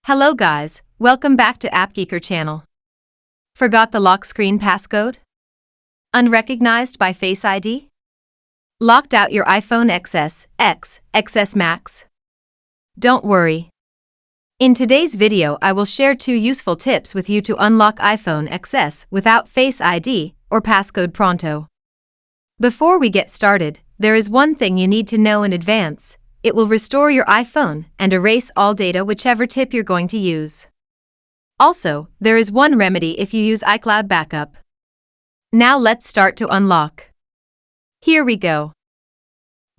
Hello guys, welcome back to AppGeeker channel. Forgot the lock screen passcode? Unrecognized by Face ID? Locked out your iPhone XS Max? Don't worry. In today's video I will share 2 useful tips with you to unlock iPhone XS without Face ID or passcode pronto. Before we get started, there is one thing you need to know in advance. It will restore your iPhone and erase all data whichever tip you're going to use. Also, there is one remedy if you use iCloud backup. Now let's start to unlock. Here we go.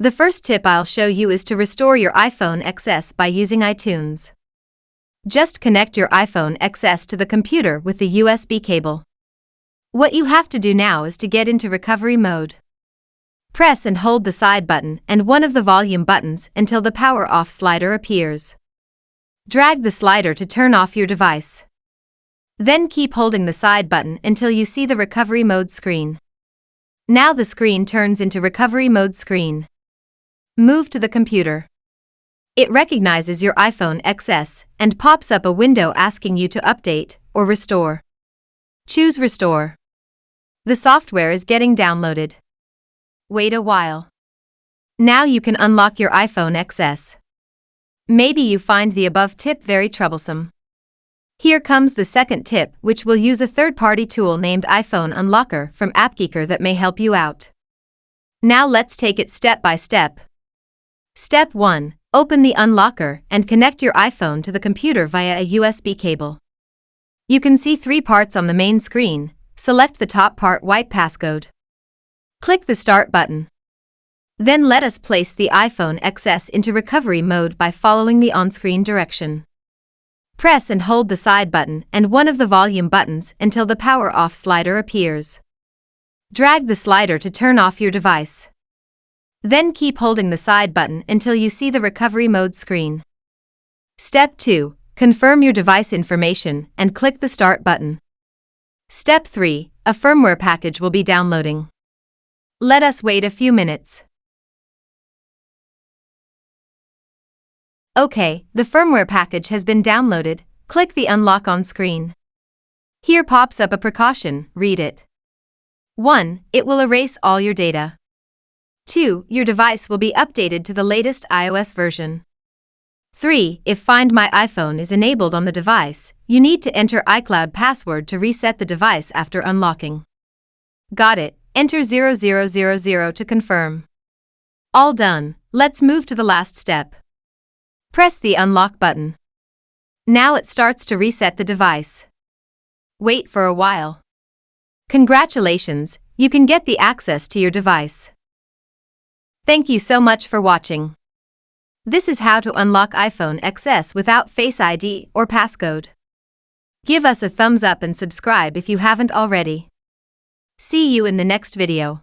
The first tip I'll show you is to restore your iPhone XS by using iTunes. Just connect your iPhone XS to the computer with the USB cable. What you have to do now is to get into recovery mode. Press and hold the side button and one of the volume buttons until the power off slider appears. Drag the slider to turn off your device. Then keep holding the side button until you see the recovery mode screen. Now the screen turns into recovery mode screen. Move to the computer. It recognizes your iPhone XS and pops up a window asking you to update or restore. Choose Restore. The software is getting downloaded. Wait a while. Now you can unlock your iPhone XS. Maybe you find the above tip very troublesome. Here comes the second tip, which will use a third-party tool named iPhone Unlocker from AppGeeker that may help you out. Now let's take it step by step. Step 1. Open the unlocker and connect your iPhone to the computer via a USB cable. You can see 3 parts on the main screen. Select the top part, white passcode. Click the Start button. Then let us place the iPhone XS into recovery mode by following the on-screen direction. Press and hold the side button and one of the volume buttons until the power off slider appears. Drag the slider to turn off your device. Then keep holding the side button until you see the recovery mode screen. Step 2. Confirm your device information and click the Start button. Step 3. A firmware package will be downloading. Let us wait a few minutes. Okay, the firmware package has been downloaded. Click the Unlock on screen. Here pops up a precaution, read it. 1. It will erase all your data. 2. Your device will be updated to the latest iOS version. 3. If Find My iPhone is enabled on the device, you need to enter iCloud password to reset the device after unlocking. Got it. Enter 0000 to confirm. All done. Let's move to the last step. Press the Unlock button. Now it starts to reset the device. Wait for a while. Congratulations, you can get the access to your device. Thank you so much for watching. This is how to unlock iPhone XS without Face ID or passcode. Give us a thumbs up and subscribe if you haven't already. See you in the next video.